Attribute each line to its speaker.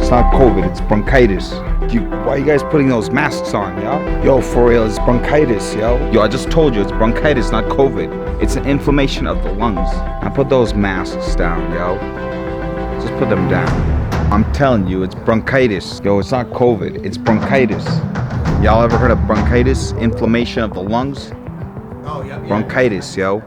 Speaker 1: It's not COVID, it's bronchitis. Why are you guys putting those masks on, yo? Yo, for real, it's bronchitis, yo. Yo, I just told you, it's bronchitis, not COVID. It's an inflammation of the lungs. Now put those masks down, yo. Just put them down. I'm telling you, it's bronchitis. Yo, it's not COVID, it's bronchitis. Y'all ever heard of bronchitis? Inflammation of the lungs?
Speaker 2: Oh, yeah.
Speaker 1: Bronchitis, yo.